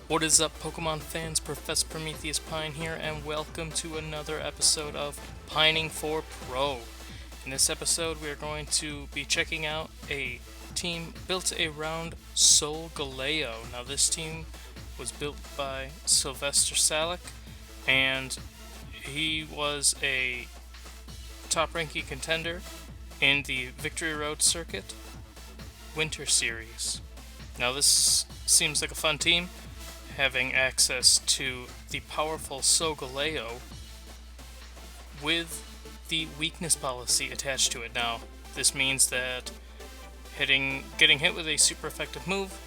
What is up, Pokemon fans? Professor Prometheus Pine here, and welcome to another episode of Pining for Pro. In this episode, we are going to be checking out a team built around Solgaleo. Now, this team was built by Sylwester Sajek, and he was a top-ranking contender in the Victory Road Circuit Winter Series. Now, this seems like a fun team, having access to the powerful Solgaleo with the weakness policy attached to it. Now, this means that getting hit with a super effective move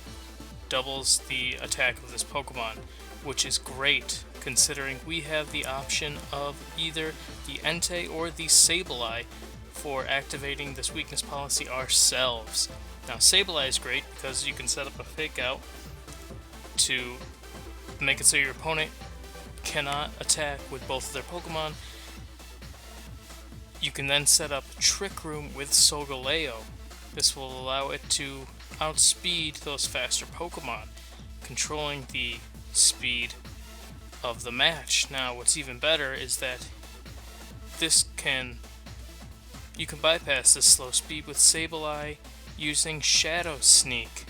doubles the attack of this Pokemon, which is great considering we have the option of either the Entei or the Sableye for activating this weakness policy ourselves. Now, Sableye is great because you can set up a fake out to make it so your opponent cannot attack with both of their Pokemon. You can then set up Trick Room with Solgaleo. This will allow it to outspeed those faster Pokemon, controlling the speed of the match. Now, what's even better is that you can bypass this slow speed with Sableye using Shadow Sneak.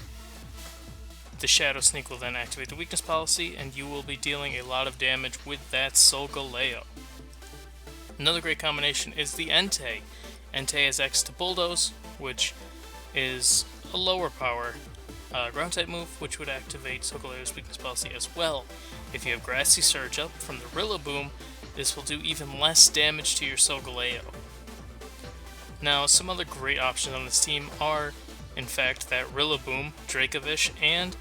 The Shadow Sneak will then activate the weakness policy, and you will be dealing a lot of damage with that Solgaleo. Another great combination is the Entei. Entei has access to Bulldoze, which is a lower power ground type move, which would activate Solgaleo's weakness policy as well. If you have Grassy Surge up from the Rillaboom, this will do even less damage to your Solgaleo. Now, some other great options on this team are, in fact, that Rillaboom, Dracovish, and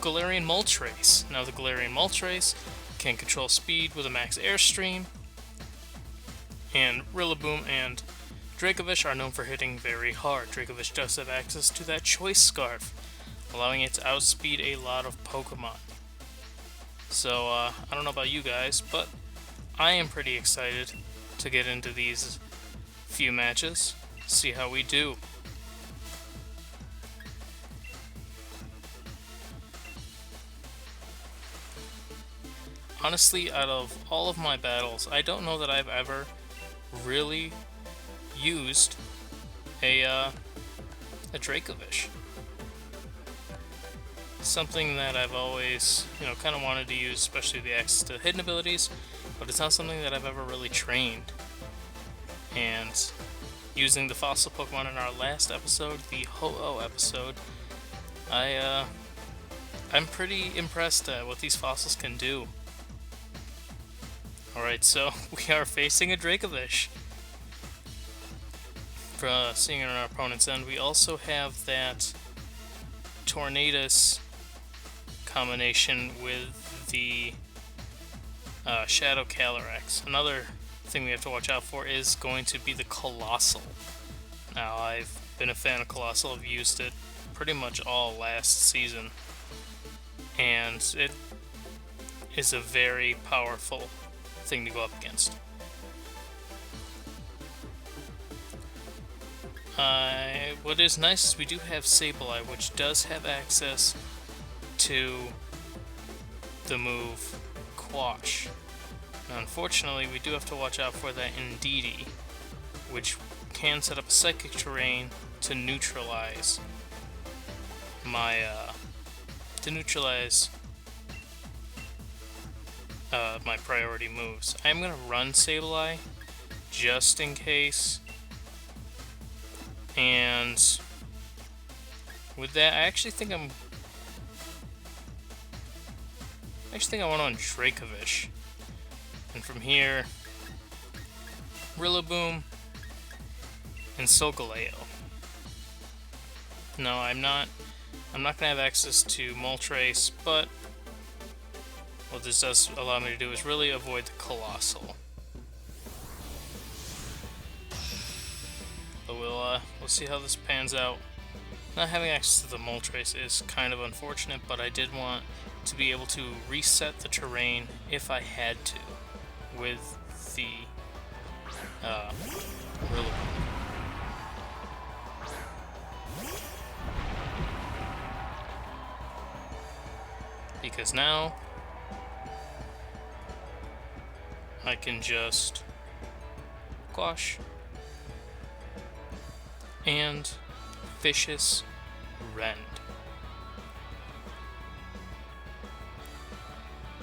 Galarian Moltres. Now, the Galarian Moltres can control speed with a max airstream, and Rillaboom and Dracovish are known for hitting very hard. Dracovish does have access to that Choice Scarf, allowing it to outspeed a lot of Pokemon. So, I don't know about you guys, but I am pretty excited to get into these few matches, see how we do. Honestly, out of all of my battles, I don't know that I've ever really used a Dracovish. Something that I've always, kind of wanted to use, especially the access to hidden abilities, but it's not something that I've ever really trained. And using the fossil Pokemon in our last episode, the Ho-Oh episode, I'm pretty impressed at what these fossils can do. Alright, so we are facing a Dracovish. Seeing it on our opponent's end, we also have that Tornadus combination with the Shadow Calyrex. Another thing we have to watch out for is going to be the Colossal. Now, I've been a fan of Colossal. I've used it pretty much all last season, and it is a very powerful thing to go up against. What is nice is we do have Sableye, which does have access to the move Quash. Now, unfortunately, we do have to watch out for that Indeedee, which can set up a Psychic Terrain to neutralize my my priority moves. I'm gonna run Sableye just in case, and with that, I actually think I want on Dracovish, and from here, Rillaboom and Solgaleo. No, I'm not gonna have access to Moltres, but what this does allow me to do is really avoid the Colossal. But we'll see how this pans out. Not having access to the Moltres is kind of unfortunate, but I did want to be able to reset the terrain if I had to with the Rillaboom. because now I can just quash and vicious rend.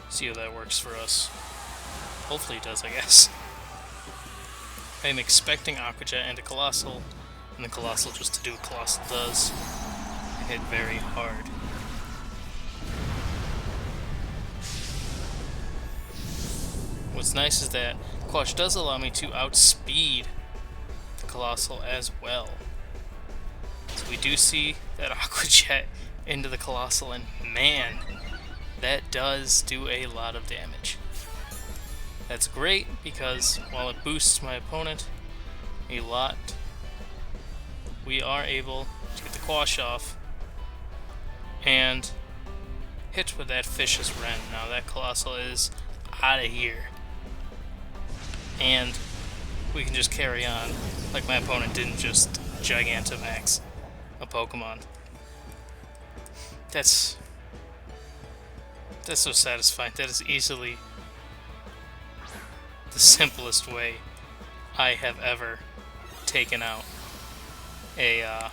See how that works for us. Hopefully it does, I guess. I am expecting Aqua Jet and a Colossal, and the Colossal just to do what Colossal does. Hit very hard. What's nice is that Quash does allow me to outspeed the Colossal as well. So we do see that Aqua Jet into the Colossal, and man, that does do a lot of damage. That's great because while it boosts my opponent a lot, we are able to get the Quash off and hit with that Vicious Rend. Now that Colossal is out of here, and we can just carry on like my opponent didn't just Gigantamax a Pokemon. That's so satisfying. That is easily the simplest way I have ever taken out a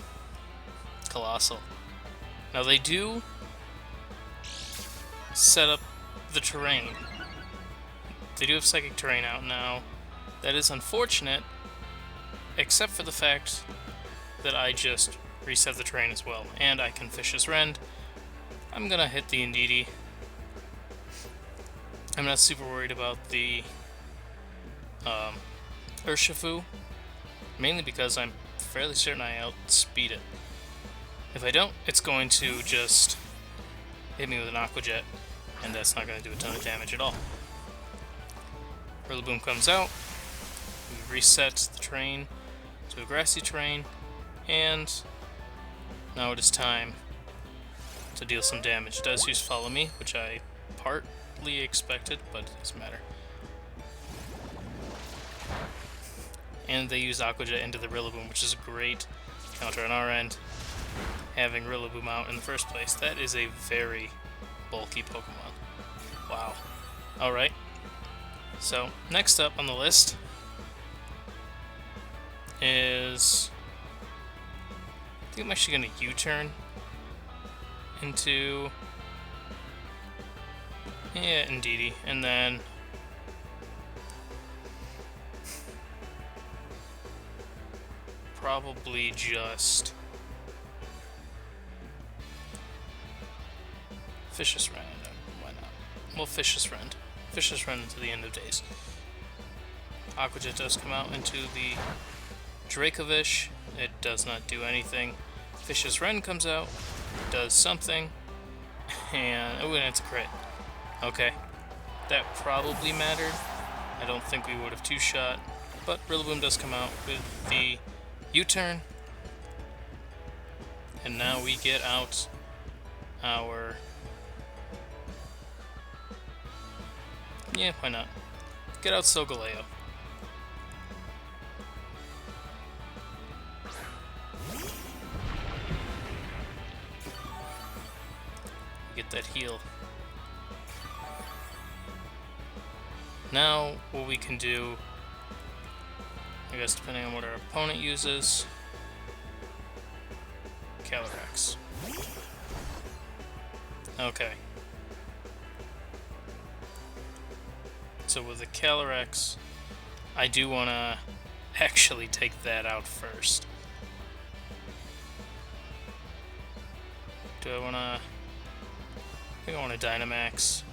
Colossal. Now they do set up the terrain. They do have Psychic Terrain out now. That is unfortunate, except for the fact that I just reset the terrain as well. And I can Vicious Rend. I'm gonna hit the Indeedee. I'm not super worried about the Urshifu, mainly because I'm fairly certain I outspeed it. If I don't, it's going to just hit me with an Aqua Jet, and that's not going to do a ton of damage at all. Rillaboom comes out, we reset the terrain to a grassy terrain, and now it is time to deal some damage. It does use Follow Me, which I partly expected, but it doesn't matter. And they use Aqua Jet into the Rillaboom, which is a great counter on our end, having Rillaboom out in the first place. That is a very bulky Pokemon. Wow. Alright. So, next up on the list is... I think I'm actually going to U-turn into... yeah, Indeedee. And then... probably just... Vicious Rend. Why not? Well, Vicious Rend. Vicious Rend into the end of days. Aqua Jet does come out into the Dracovish. It does not do anything. Vicious Rend comes out, does something, and oh, and it's a crit. Okay, that probably mattered. I don't think we would have two-shot, but Rillaboom does come out with the U-turn, and now we get out our... yeah, why not? Get out Solgaleo. Get that heal. Now, what we can do, I guess depending on what our opponent uses, Calyrex. Okay. So with the Calyrex, I do want to actually take that out first. Do I want to... I think I want to Dynamax.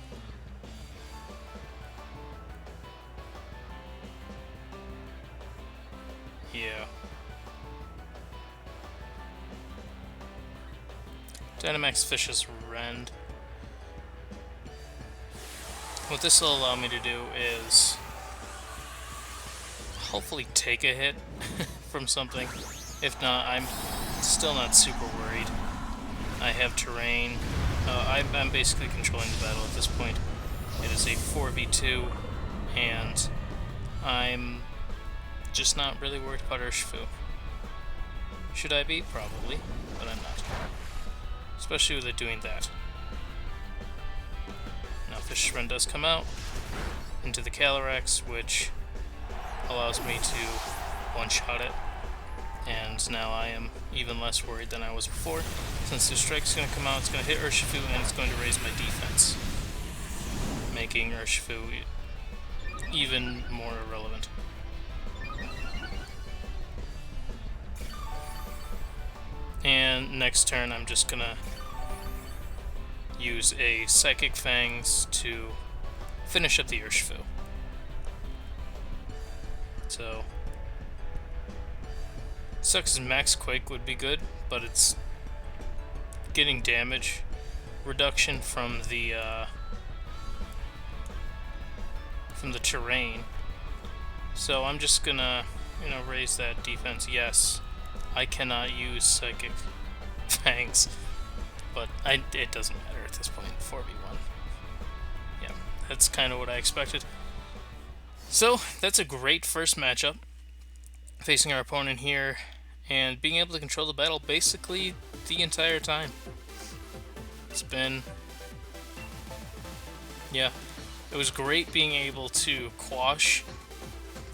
Yeah. Dynamax Vicious Rend. What this will allow me to do is hopefully take a hit from something. If not, I'm still not super worried. I have terrain. I'm basically controlling the battle at this point. It is a 4v2, and I'm just not really worried about Urshifu. Should I be? Probably, but I'm not. Especially with it doing that. Fisherman does come out into the Calyrex, which allows me to one-shot it. And now I am even less worried than I was before. Since the strike's going to come out, it's going to hit Urshifu, and it's going to raise my defense, making Urshifu even more irrelevant. And next turn, I'm just going to use a Psychic Fangs to finish up the Urshifu. So, sucks as Max Quake would be good, but it's getting damage reduction from the terrain. So I'm just gonna, raise that defense. Yes, I cannot use Psychic Fangs, but it doesn't matter at this point. 4v1. Yeah, that's kind of what I expected. So that's a great first matchup, facing our opponent here and being able to control the battle basically the entire time. It's been, yeah, it was great being able to quash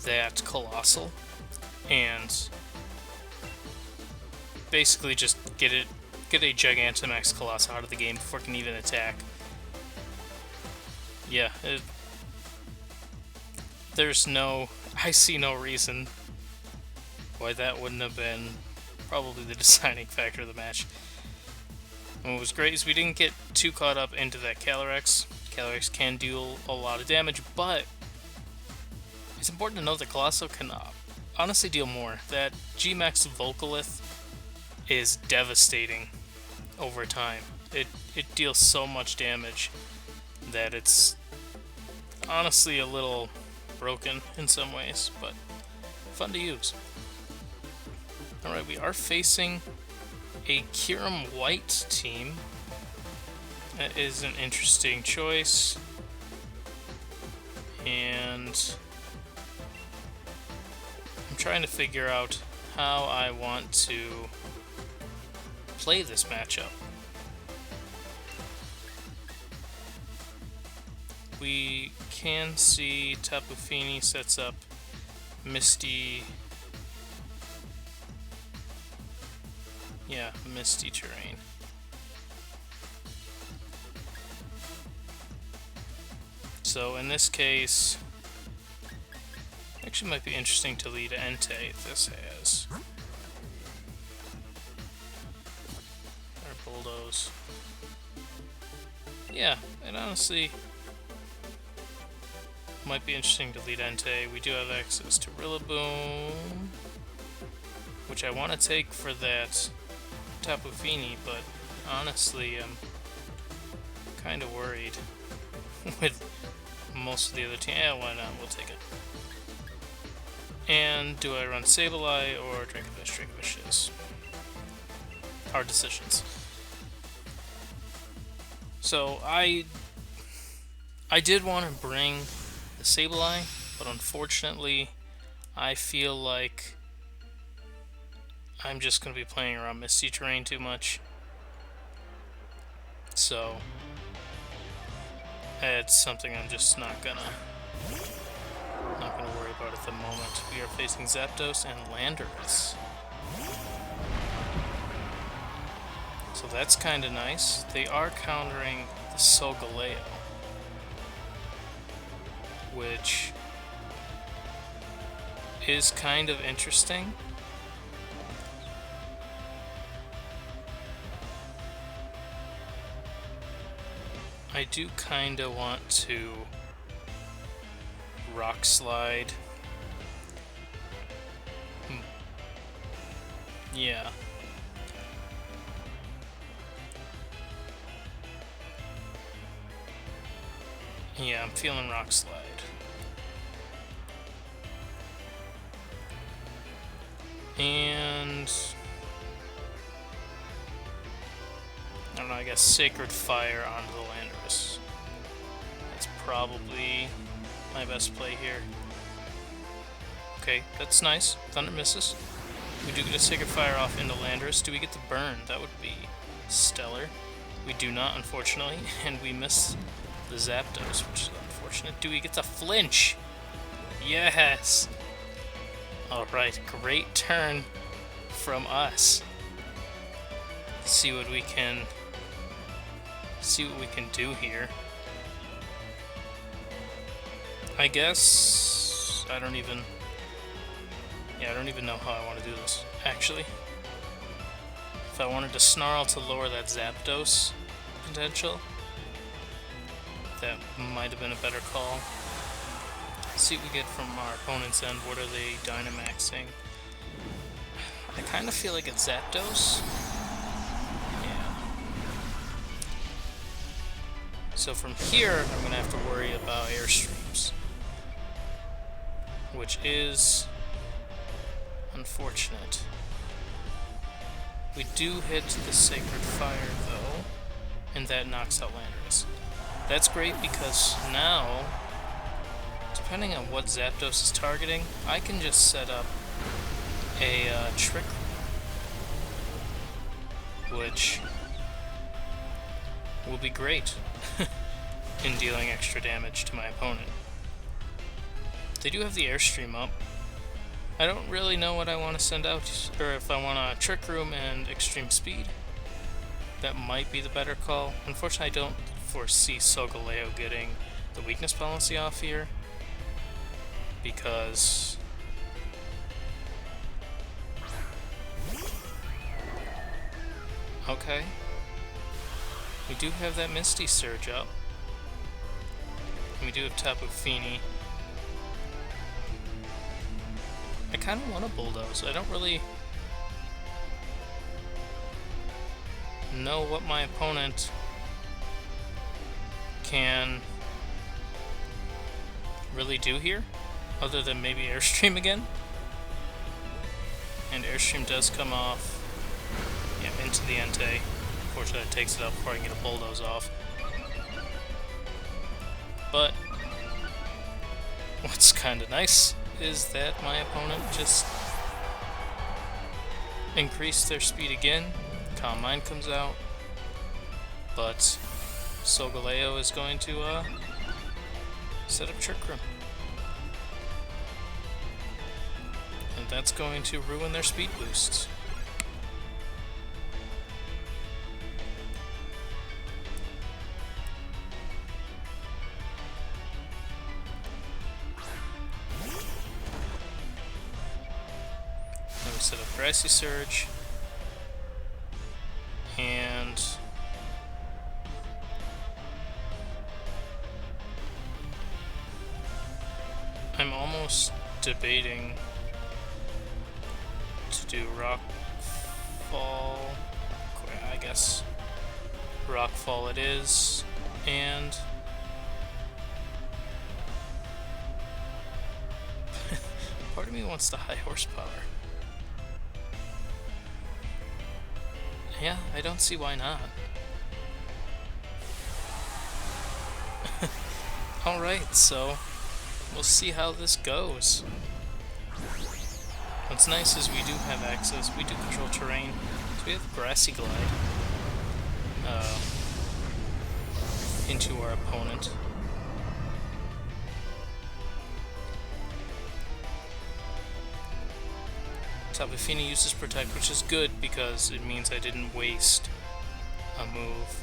that Colossal and basically just get a Gigantamax Colossal out of the game before it can even attack. Yeah, I see no reason why that wouldn't have been probably the deciding factor of the match. And what was great is we didn't get too caught up into that Calyrex. Calyrex can deal a lot of damage, but it's important to note that Colossal can honestly deal more. That G-Max Volcalith is devastating over time. It deals so much damage that it's honestly a little broken in some ways, but fun to use. Alright, we are facing a Kyurem White team. That is an interesting choice. And I'm trying to figure out how I want to play this matchup. We can see Tapu Fini sets up Misty. Yeah, Misty terrain. So in this case, actually might be interesting to lead Entei if this has. Or Bulldoze. Yeah, and honestly, might be interesting to lead Entei. We do have access to Rillaboom, which I want to take for that Tapu Fini, but honestly, I'm kind of worried with most of the other team. Yeah, why not? We'll take it. And do I run Sableye or Dracovish? Dracovish is hard decisions. So I did want to bring the Sableye, but unfortunately, I feel like I'm just going to be playing around Misty terrain too much. So it's something I'm just not gonna worry about at the moment. We are facing Zapdos and Landorus. So that's kind of nice. They are countering the Solgaleo, which is kind of interesting. I do kind of want to Rock Slide. Yeah. Yeah, I'm feeling Rock Slide. And I don't know, I guess Sacred Fire onto the Landorus. That's probably my best play here. Okay, that's nice. Thunder misses. We do get a Sacred Fire off into Landorus. Do we get the burn? That would be stellar. We do not, unfortunately, and we miss the Zapdos, which is unfortunate. Dewey gets a flinch! Yes! Alright, great turn from us. See what we can do here. I guess I don't even know how I want to do this, actually. If I wanted to Snarl to lower that Zapdos potential, that might have been a better call. Let's see what we get from our opponent's end. What are they Dynamaxing? I kind of feel like it's Zapdos. Yeah. So from here, I'm going to have to worry about Airstreams, which is unfortunate. We do hit the Sacred Fire, though, and that knocks out Landorus. That's great because now, depending on what Zapdos is targeting, I can just set up a Trick Room, which will be great in dealing extra damage to my opponent. They do have the Airstream up. I don't really know what I want to send out, or if I want a Trick Room and Extreme Speed. That might be the better call. Unfortunately, I don't foresee Solgaleo getting the weakness policy off here, because okay, we do have that Misty Surge up, and we do have Tapu Fini. I kind of want to Bulldoze. I don't really know what my opponent can really do here, other than maybe Airstream again. And Airstream does come off, yeah, into the Entei. Unfortunately, it takes it out before I can get a Bulldoze off. But what's kind of nice is that my opponent just increased their speed again. Calm Mind comes out, but Solgaleo is going to set up Trick Room, and that's going to ruin their speed boosts. Set up Grassy Surge, and I'm almost debating to do Rockfall. I guess Rockfall it is, and part of me wants the high horsepower. Yeah, I don't see why not. Alright, so we'll see how this goes. What's nice is we do have access, we do control terrain. So we have Grassy Glide into our opponent. Tapu Fini uses Protect, which is good because it means I didn't waste a move.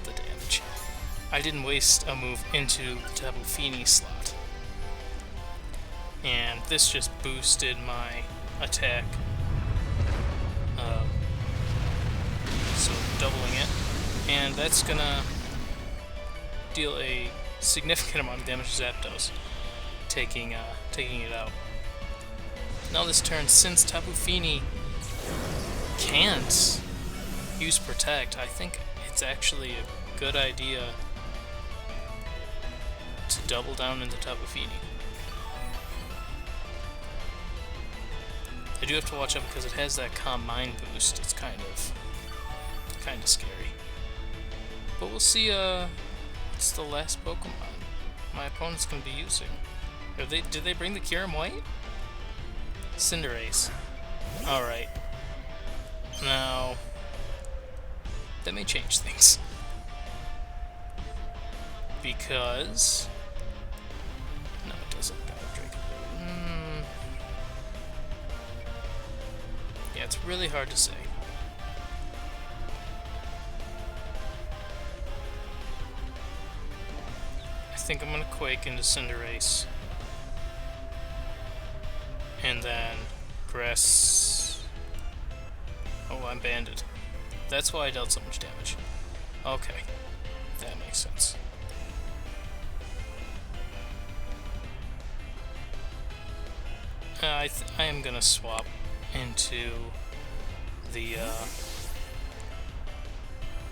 The damage. I didn't waste a move into the Tapu Fini slot. And this just boosted my attack. So doubling it. And that's gonna deal a significant amount of damage to Zapdos, taking it out. Now this turn, since Tapu Fini can't use Protect, I think it's actually a good idea to double down into Tapu Fini. I do have to watch out because it has that Calm Mind boost. It's kind of scary. But we'll see what's the last Pokemon my opponent's going to be using. Did they bring the Kyurem White? Cinderace. Alright. Now, that may change things. because... No, it doesn't go Drake. Yeah, it's really hard to say. I think I'm gonna Quake into Cinderace. And then Grass... Oh, I'm banded. That's why I dealt so much damage. Okay, that makes sense. I am gonna swap into the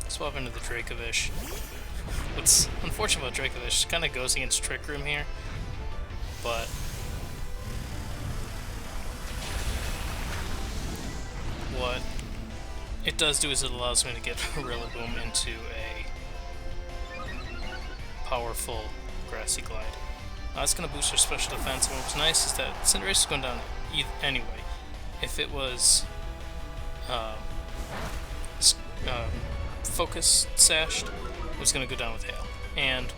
Dracovish. What's unfortunate about Dracovish, it kind of goes against Trick Room here, but what it does do is it allows me to get Rillaboom into a powerful Grassy Glide. That's going to boost her special defense, and what's nice is that Cinderace is going down anyway. If it was Focus Sashed, it was going to go down with Hail. And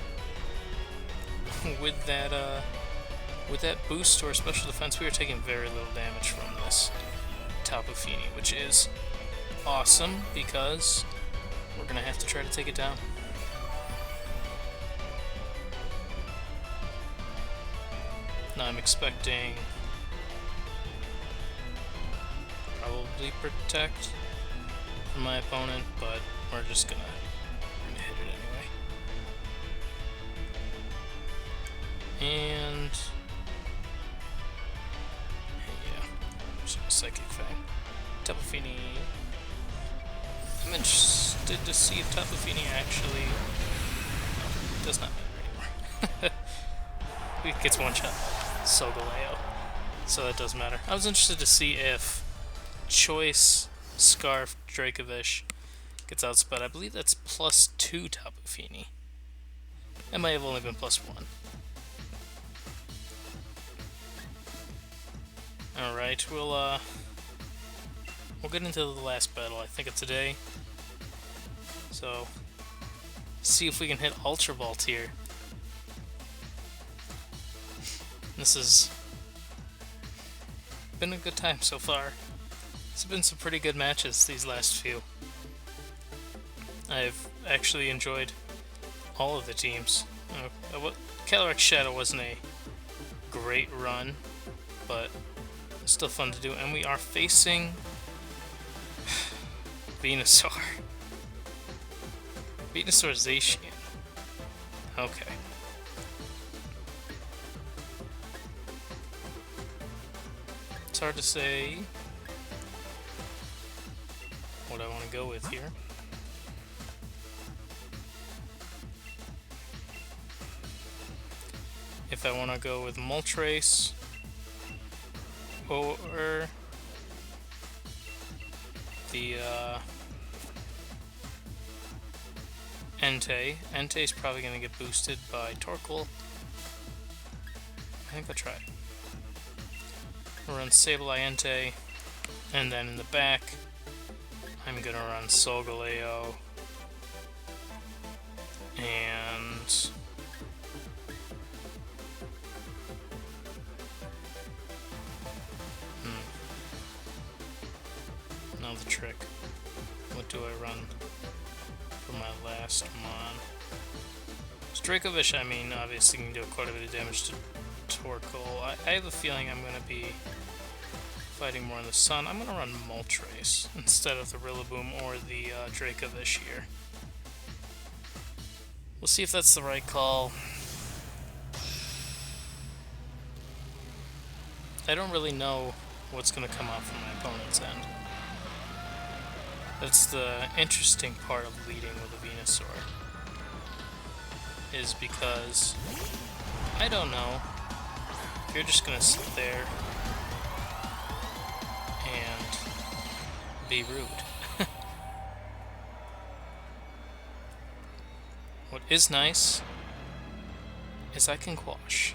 with that boost to our special defense, we are taking very little damage from this Tapu Fini, which is awesome because we're going to have to try to take it down. Now I'm expecting probably Protect from my opponent, but we're just gonna hit it anyway. And yeah, just a Psychic Fang. Tapu Fini. I'm interested to see if Tapu Fini actually does not matter anymore. It gets one shot. Solgaleo. So that does matter. I was interested to see if Choice Scarf Dracovish gets outsped. I believe that's +2 Tapu Fini. It might have only been +1. Alright, we'll get into the last battle. I think it's today. So see if we can hit Ultra Vault here. This has been a good time so far. It's been some pretty good matches these last few. I've actually enjoyed all of the teams. Calyrex Shadow wasn't a great run, but it's still fun to do. And we are facing Venusaur. Venusaur Zacian. Okay. It's hard to say what I want to go with here. If I want to go with Moltres or the Entei. Entei's probably going to get boosted by Torkoal. I think I'll try it. We'll run Sableye Entei, and then in the back, I'm gonna run Solgaleo and now the trick. What do I run for my last mon? Dracovish, I mean, obviously can do quite a bit of damage to Torkoal. I have a feeling I'm going to be fighting more in the sun. I'm going to run Moltres instead of the Rillaboom or the Dracovish here. We'll see if that's the right call. I don't really know what's going to come out from my opponent's end. That's the interesting part of leading with a Venusaur. Is because I don't know if you're just gonna sit there and be rude. What is nice is I can quash.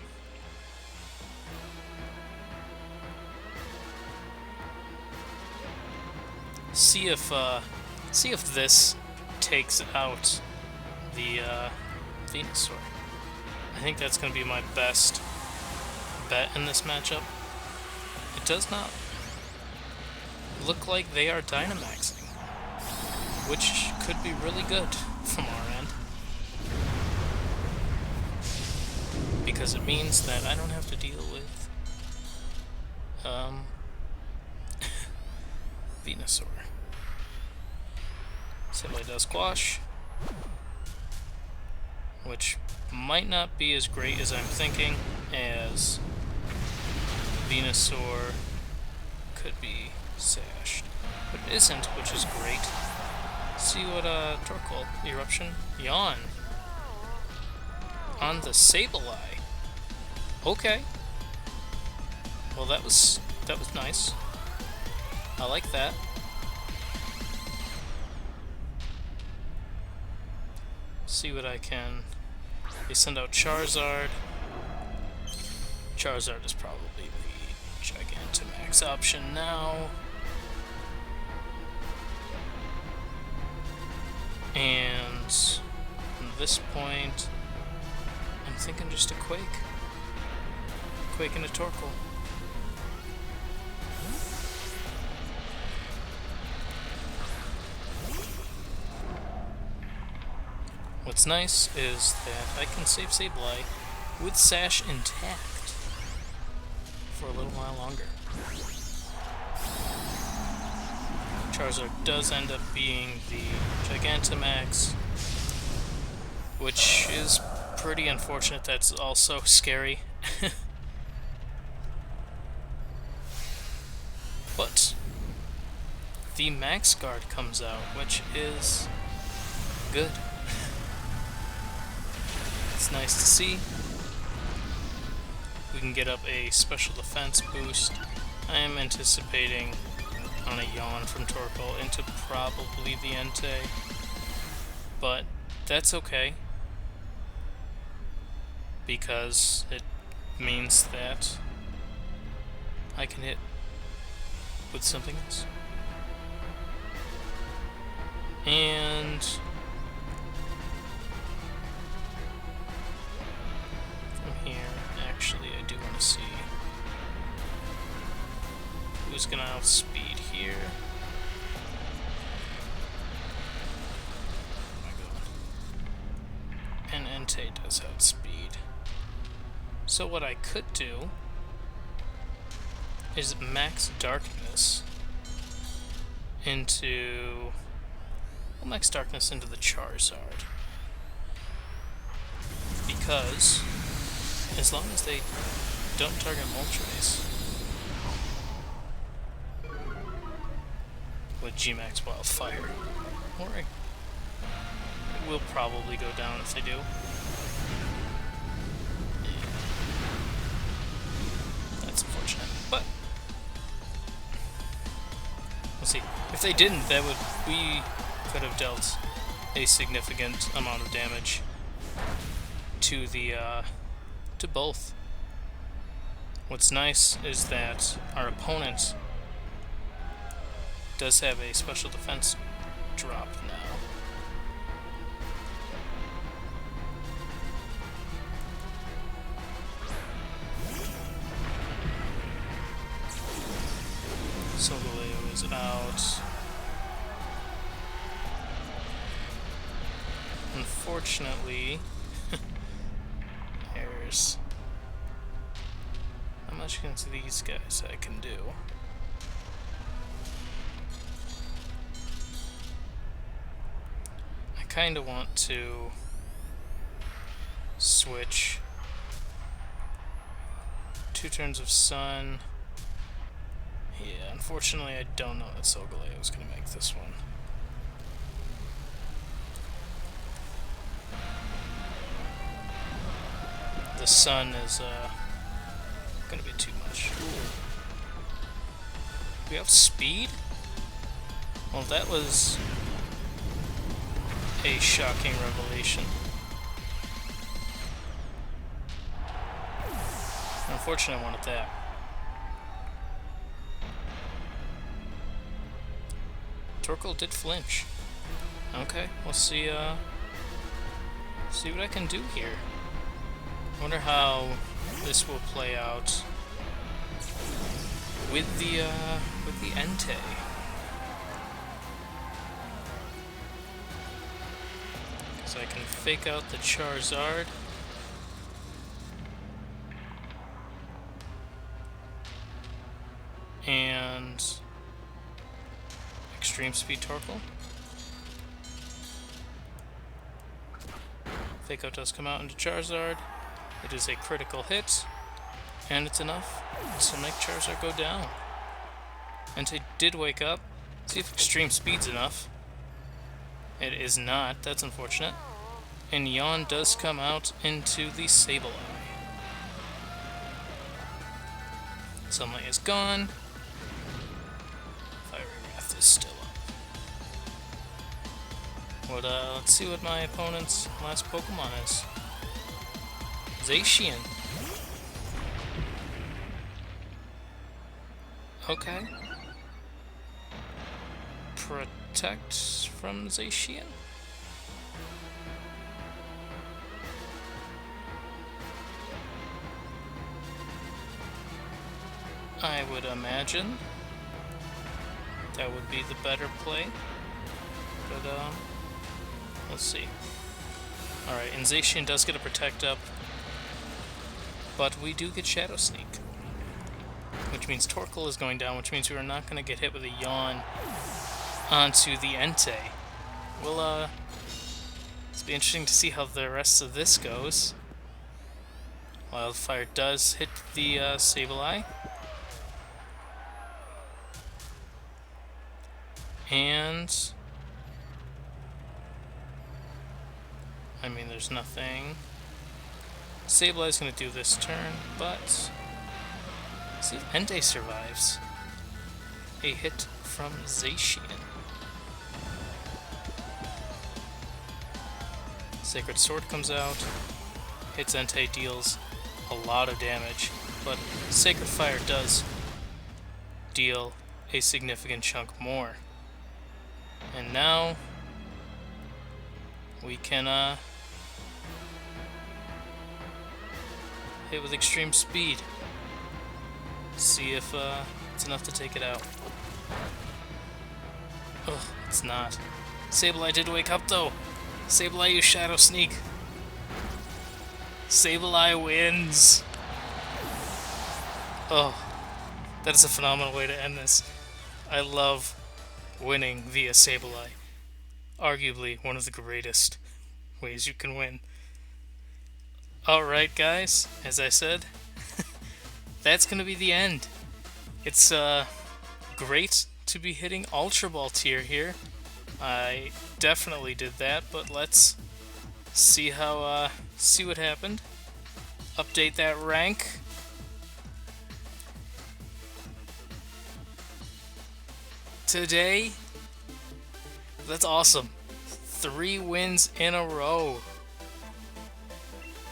See if this takes out the Venusaur. I think that's going to be my best bet in this matchup. It does not look like they are Dynamaxing, which could be really good from our end, because it means that I don't have to deal with Venusaur. Sableye does Squash, which might not be as great as I'm thinking, as Venusaur could be sashed. But it isn't, which is great. See what Torkoal, Eruption, Yawn on the Sableye. Okay. Well, that was nice. I like that. See what I can. They send out Charizard. Charizard is probably the Gigantamax option now. And from this point, I'm thinking just a Quake. Quake and a Torkoal. What's nice is that I can save Sableye with Sash intact for a little while longer. Charizard does end up being the Gigantamax, which is pretty unfortunate. That's also scary. But the Max Guard comes out, which is good. It's nice to see. We can get up a special defense boost. I am anticipating on a Yawn from Torkoal into probably the Entei, but that's okay, because it means that I can hit with something else. And from here, actually, I do want to see who's gonna outspeed here. Oh my god. And Entei does outspeed. So what I could do is Max Darkness into... Well, Max Darkness into the Charizard. Because as long as they don't target Moltres with G-Max Wildfire, or it will probably go down if they do. Yeah. That's unfortunate, but we'll see. If they didn't, we could have dealt a significant amount of damage to the to both. What's nice is that our opponent does have a special defense drop now. Solgaleo is out. Unfortunately, there's not much against these guys I can do. I kind of want to switch 2 turns of Sun. Yeah, unfortunately I don't know that Solgaleo is going to make this one. The Sun is going to be too much. Ooh. We have speed? Well, that was a shocking revelation. Unfortunately, I wanted that. Torkoal did flinch. Okay, we'll see see what I can do here. I wonder how this will play out with the Entei. Because I can fake out the Charizard. And Extreme Speed Torkoal. Fake out does come out into Charizard. It is a critical hit, and it's enough to make Charizard go down. Entei did wake up. See if Extreme Speed's enough. It is not. That's unfortunate. And Yawn does come out into the Sableye. Sunlight is gone. Fiery Wrath is still up. Let's see what my opponent's last Pokemon is. Zacian. Okay. Protect from Zacian? I would imagine that would be the better play. But, let's see. Alright, and Zacian does get a Protect up. But we do get Shadow Sneak. Which means Torkoal is going down, which means we are not going to get hit with a Yawn onto the Entei. Well, it's be interesting to see how the rest of this goes. Wildfire does hit the Sableye. And I mean, there's nothing. Sableye's going to do this turn, but see if Entei survives. A hit from Zacian. Sacred Sword comes out, hits Entei, deals a lot of damage, but Sacred Fire does deal a significant chunk more. And now we can hit with Extreme Speed. See if it's enough to take it out. Ugh, it's not. Sableye did wake up though. Sableye used Shadow Sneak. Sableye wins. Oh, that is a phenomenal way to end this. I love winning via Sableye. Arguably one of the greatest ways you can win. Alright guys, as I said, that's going to be the end. It's great to be hitting Ultra Ball tier here. I definitely did that, but let's see how see what happened. Update that rank. Today, that's awesome. 3 wins in a row.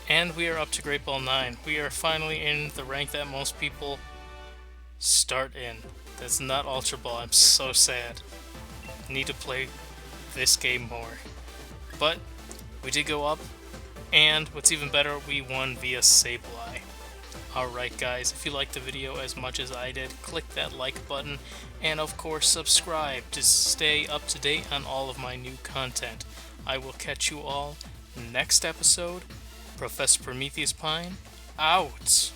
And we are up to Great Ball 9. We are finally in the rank that most people start in. That's not Ultra Ball. I'm so sad. I need to play this game more. But we did go up, and what's even better, we won via Sableye. Alright guys, if you liked the video as much as I did, click that like button, and of course subscribe to stay up to date on all of my new content. I will catch you all next episode. Professor Prometheus Pine, out!